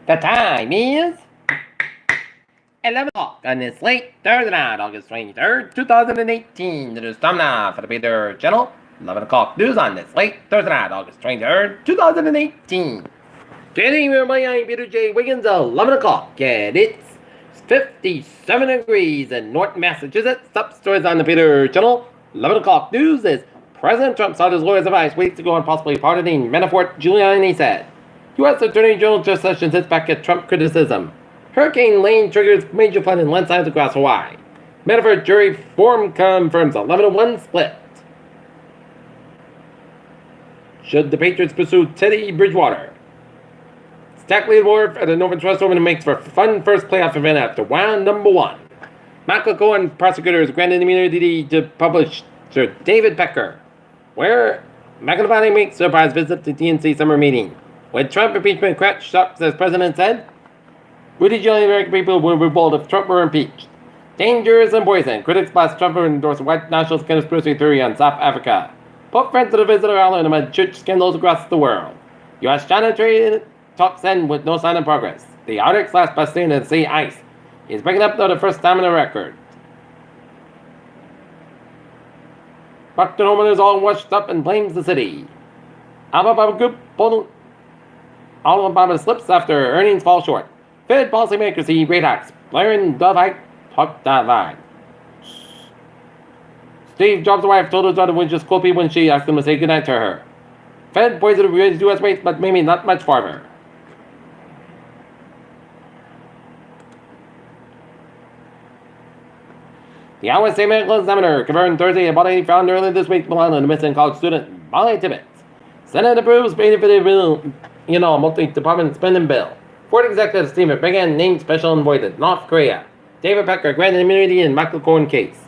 The time is 11 o'clock on this late Thursday night, August 23rd, 2018. It is time now for the Peter Channel 11 o'clock news on this late Thursday night, August 23rd, 2018. Today we're playing Peter J. Wiggins 11 o'clock, and it's 57 degrees in North Massachusetts. Top stories on the Peter Channel 11 o'clock news is President Trump sought his lawyers' advice weeks ago on possibly pardoning Manafort. Giuliani said U.S. Attorney General Jeff Sessions hits back at Trump criticism. Hurricane Lane triggers major flooding in landslides across Hawaii. Manafort jury forum confirms 11-1 split. Should the Patriots pursue Teddy Bridgewater? Stackley Wharf at the Northern Trust Open makes for a fun first playoff event after round number 1. Michael Cohen prosecutors granted immunity to publisher David Pecker. Where McIntyre makes surprise visit to DNC summer meeting. With Trump impeachment crash shocks, as President said, Rudy Giuliani American people would revolt if Trump were impeached. Dangerous and poison. Critics blast Trump for endorsing white nationalist conspiracy theory on South Africa. Pope Francis visitor island amid church scandals across the world. U.S.-China trade talks end with no sign of progress. The Arctic last by staying at sea ice is breaking up for the first time in a record. Procter Homeowners all washed up and blames the city. Alibaba Group Alibaba slips after earnings fall short. Fed policymakers see rate hikes. Blair and Dove hike talk that line. Steve Jobs' wife told his daughter when just called people when she asked him to say goodnight to her. Fed poised to raise U.S. rates, but maybe not much farther. The Iowa State Medical Examiner confirmed Thursday a body found earlier this week belonging to the missing college student Molly Tibbetts. Senate approves benefit bill, multi-department spending bill. Ford executive Stephen Biggan named special envoy to North Korea. David Pecker granted immunity in Michael Cohen case.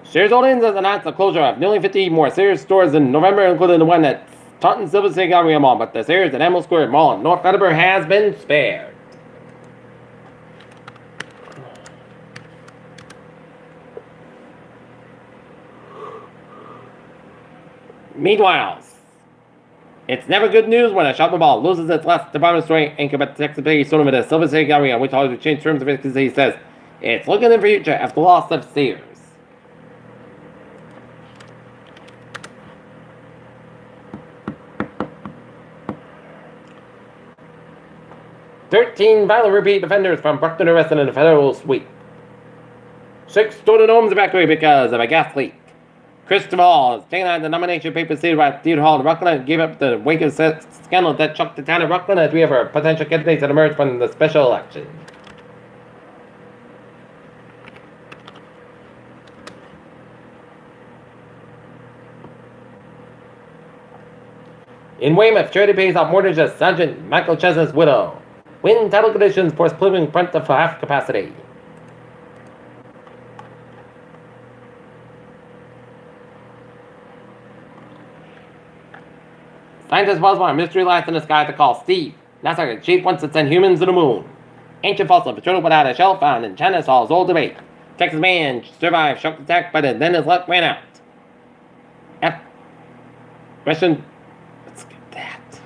Sears Holdings has announced the closure of nearly 50 more Sears stores in November, including the one at Taunton Silver State Galleria Mall, but the Sears at Emerald Square Mall in North Attleboro has been spared. Meanwhile, it's never good news when a shopping mall loses its last department store anchor, but the Texas Bay sold him at a Silver State Galleria, which always changed terms of it because he says it's looking in the future after the loss of Sears. "13 violent repeat offenders from Brooklyn arrested in a federal sweep. 6 stolen homes evacuated because of a gas leak. Christopher Hall is taking out the nomination papers seated at Theater Hall in Rockland and gave up the Wiggins scandal that shocked the town of Rockland as we have our potential candidates that emerged from the special election. In Weymouth, charity pays off mortgage as Sergeant Michael Chesnut's widow. Wind tidal conditions force Plymouth front to half capacity. Scientists puzzle on mystery lights in the sky to call Steve. NASA chief wants to send humans to the moon. Ancient fossil petroleum without a shell found in China solves old debate. Texas man survived shock attack, but then his luck ran out. Question. Let's get that.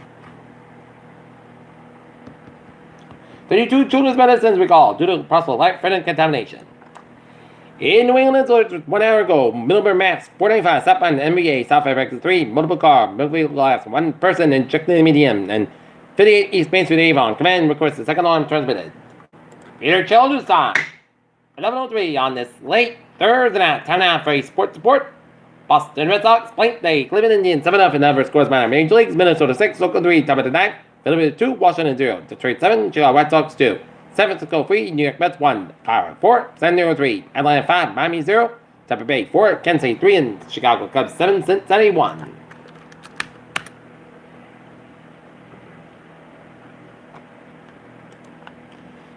32 children's medicines recalled due to possible life-threatening contamination. In New England, 1 hour ago, Middleburg Maps 495 stopped on NBA South Exit 3, multiple car, multiple glass, 1 person injecting the medium, and 58 East Main Street Avon. Command requests the second alarm transmitted. Peter Children's time. 11:03 on this late Thursday night. Time now for a sports report. Boston Red Sox blank the Cleveland Indians 7-0 in number scores by Major Leagues. Minnesota 6, Oakland 3, top of the ninth. Philadelphia 2, Washington 0, Detroit 7, Chicago White Sox 2. San Francisco 3, New York Mets 1, Power 4, San Diego 3, Atlanta 5, Miami 0, Tampa Bay 4, Kansas City 3, and Chicago Cubs 7, Cincinnati 1.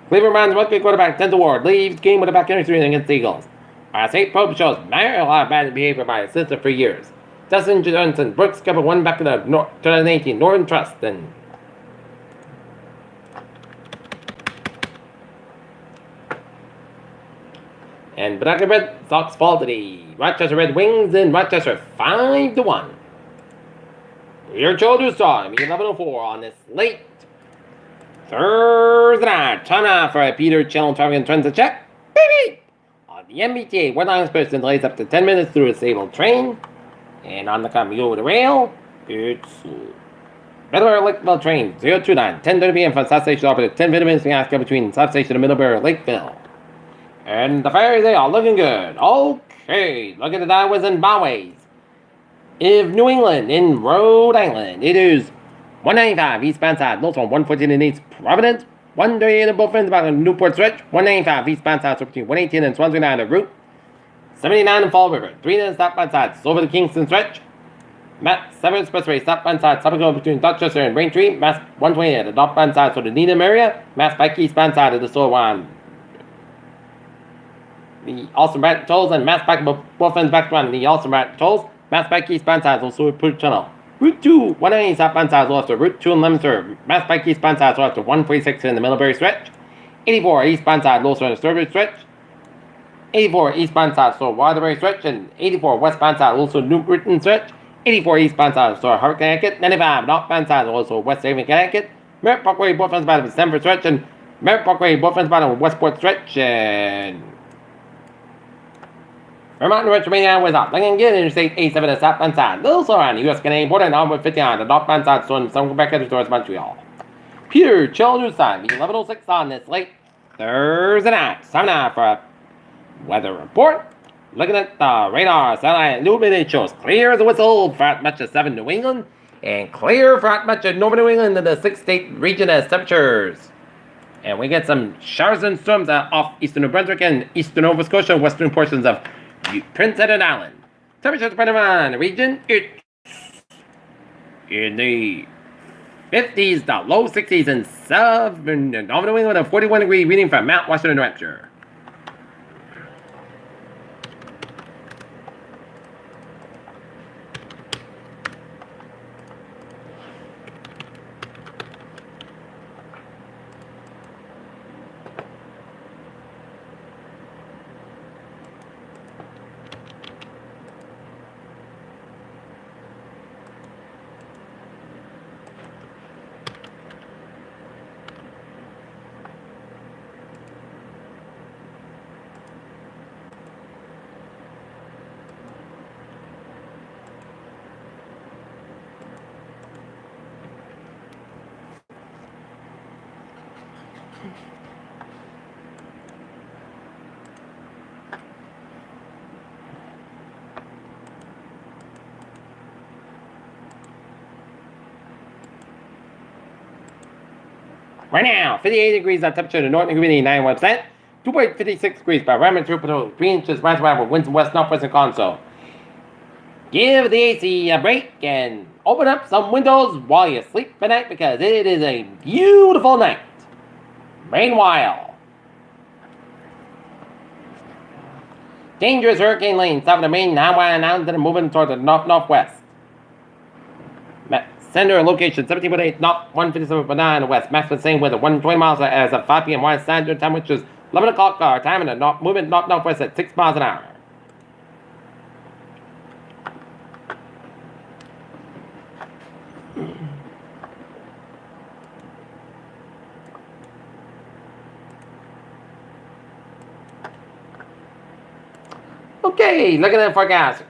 Cleveland Browns rugby quarterback Denzel Ward leaves game with a back injury against the Eagles. Our state probe shows a lot of bad behavior by his sister for years. Dustin Johnson, Brooks covered 1 back in the 2018 Northern Trust, and And Black Red Sox fall to the Rochester Red Wings in Rochester 5-1. Your children's time, 11:04 on this late Thursday night. Time now for a Peter Channel Traffic and Transit check. Beep! On the MBTA, one line person delays up to 10 minutes through a disabled train. And on the coming over the rail, it's Middlebury Lakeville train 029, 10:30 p.m. from South Station opposite 10 minutes between South Station and Middlebury Lakeville. And the ferries, they are looking good. Okay, look at the highways and byways. If New England in Rhode Island, it is 195 eastbound side, north on 114 in East Providence, 138 in both ends about the Newport stretch, 195 eastbound side, so between 118 and Swansea 9 at Route 79 in Fall River, 3 in stopbound side, over the Kingston stretch, Mass 7 Expressway, stopbound side, subsequent between Dorchester and Braintree, Mass 120 at the northbound side, so the Needham area, Mass Pike eastbound side of the Sorwan. The Austin Rat Tolls and Mass Pike both ends back to the Austin Rat Tolls, Mass Pike eastbound side, also Put Tunnel. Route 2, 190 southbound side, after Route 2 and Lemonster, Mass Pike eastbound side, after 146 in the Middlebury stretch, 84 eastbound side, also in the Strawberry stretch, 84 eastbound side, so Waterbury stretch, and 84 westbound side, also New Britain stretch, 84 eastbound side, so Hart, Connecticut, 95 northbound side, also West Haven, Connecticut, Merritt Parkway, both ends by the Denver stretch, and Merritt Parkway, both ends by the Westport stretch, and Vermont and Pennsylvania was up. Lincoln Gate, Interstate 87 at southbound side. Also on the US-Canadian border and onward 59, the northbound side, so in some Quebec headed towards Montreal. Peter Children's time, 11:06 on this late Thursday night. Time now for a weather report. Looking at the radar satellite illuminated, it shows clear as a whistle for at much of 7 New England, and clear for at much of Northern New England in the 6-state region as temperatures. And we get some showers and storms off eastern New Brunswick and eastern Nova Scotia, western portions of Prince Edward Island. Temperatures depending on the region, it's in the 50s to low 60s in southern New England, a 41-degree reading from Mount Washington, New Hampshire. Right now, 58 degrees on temperature, the northern humidity 91%, 2.56 degrees by barometer, 3 inches, rise with winds west, northwest, and console. Give the AC a break and open up some windows while you sleep at night because it is a beautiful night. Meanwhile, dangerous hurricane lane south of the main highway announced and moving toward the northwest. Center location 17.8 north, 157.9 west. Max the same weather, 120 miles as of 5 p.m. West Standard Time, which is 11 o'clock our time, and the movement northwest at 6 miles an hour. Okay, looking at the forecast.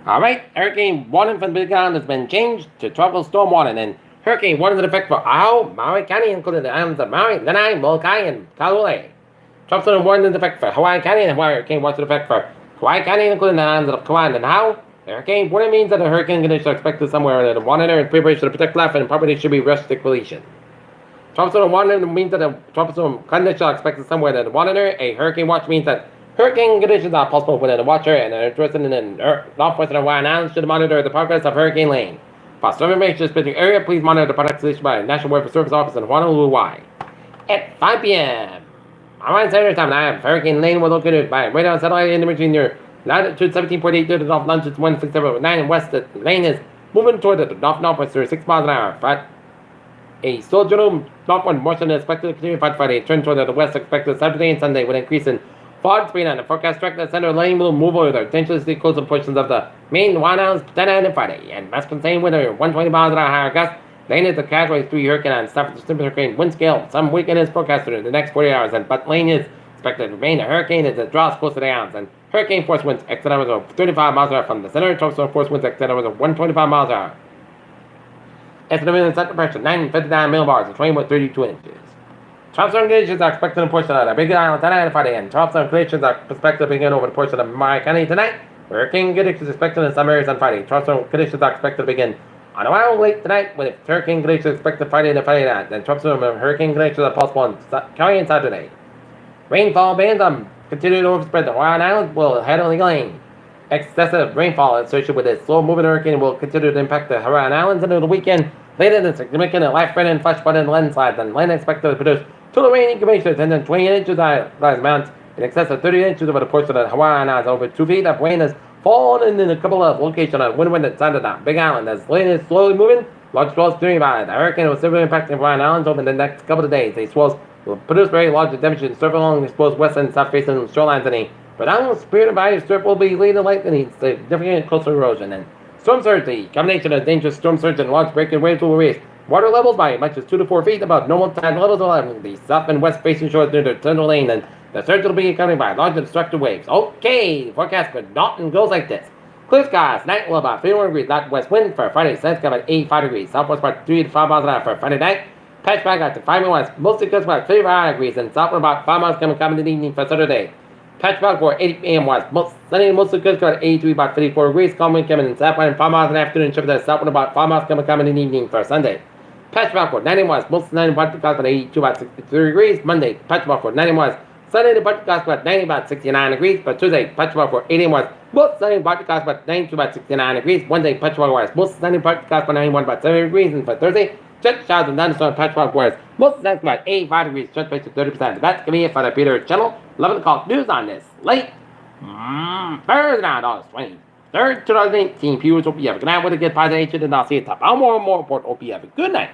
Alright, hurricane warning from the Big Island has been changed to tropical storm warning, and hurricane warning in effect for Oahu, Maui County, including the islands of Maui, Lanai, Molokai, and Kailua. Tropical storm warning in effect for Hawaii County, and hurricane warning in effect for Hawaii County, including the islands of Kauai and Oahu. Hurricane warning means that the hurricane conditions are expected somewhere in the monitor and preparation to protect life, and property should be rushed to completion. Tropical storm warning means that the tropical storm conditions are expected somewhere in the monitor. A hurricane watch means that hurricane conditions are possible within the watcher and are interested in the northwestern Hawaiian Islands should monitor the progress of Hurricane Lane. For some information in specific area, please monitor the products issued by the National Weather Service Office in Honolulu, Hawaii. At 5 p.m. Hawaiian Standard Time, I have Hurricane Lane will located by radar satellite in between near latitude 17.8 to the north, longitude 167.9 and west. The lane is moving toward the northwest through 6 miles an hour. But a sojourner northward motion is expected to continue by Friday. Turn toward the west expected Saturday and Sunday with an increase in Fog speed on the forecast track the center lane will move over the dangerously coastal portions of the main 1 ounce tonight and Friday, and must contain wind over 120 miles an hour higher gusts. Lane is the Category 3 hurricane on Stafford's hurricane wind scale. Some weekend is forecasted in the next 40 hours, but Lane is expected to remain a hurricane as it draws close to the islands, and hurricane force winds exit hours of 35 miles an hour from the center. Tropical force winds exit hours of 125 miles an hour. Estimated center pressure 959 millibars, a 20.32 inches. Tropical conditions are expected in portion of the Big Island tonight and Friday, and tropical conditions are expected to begin over the portion of Maury County tonight. Hurricane conditions expected in some areas on Friday. Tropical conditions are expected to begin on Oahu late tonight, with hurricane conditions expected Friday and Friday night. Then tropical hurricane conditions are possible on County and Saturday. Rainfall bands continue to overspread the Hawaiian Islands will head on the lane. Excessive rainfall associated with this slow-moving hurricane will continue to impact the Hawaiian Islands into the weekend. Later than significant life-threatening flash flood and landslides, and land expected to produce total rain incubation of 10 to 20 inches size amounts in excess of 30 inches over the course of the Hawaiian Islands. Over 2 feet of rain has fallen in a couple of locations on windward side of the Big Island. As land is slowly moving, large swells clearing by. The hurricane will severely impact the Hawaiian Islands over the next couple of days. These swells will produce very large damage and surf along the exposed west and south facing shorelines today. But down spirit of ice strip will be leading light and significant coastal erosion. And storm surge, the combination of dangerous storm surge and large breaking waves will raise water levels by as much as 2 to 4 feet above normal tide levels along the south and west facing shores near the central lane, and the surge will be accompanied by large and destructive waves. Okay, the forecast for Dalton goes like this. Clear skies, night will about 51 degrees northwest wind for Friday, sun's coming at 85 degrees, southwest about 3 to 5 miles an hour for Friday night. Patch back out to 5 miles west, mostly close about 55 degrees, and southward about 5 miles coming in the evening for Saturday. Patch back for 8 a.m. west, sunny and mostly close about 83 about 54 degrees, calm wind coming in southward 5 miles in the afternoon, shift to southward about 5 miles coming in the evening for Sunday. Patch back 90 west, most sunny about 82 about 63 degrees. Monday, patch back 90 west, sunny about 90 about 69 degrees. But Tuesday, patch back 80 west, most sunny about 92 about 69 degrees. Wednesday, patch back west, most sunny about 91 about 70 degrees. And for Thursday, just showers and thunderstorms, patch back west, most sunny about 85 degrees, stretch rate to 30%. That's going to be it for the Peter Channel 11 o'clock news on this late Thursday night, August 23rd, 2018. Viewers, hope you have a good night with a good positive, and I'll see you top. I'm more report. Hope you have a good night.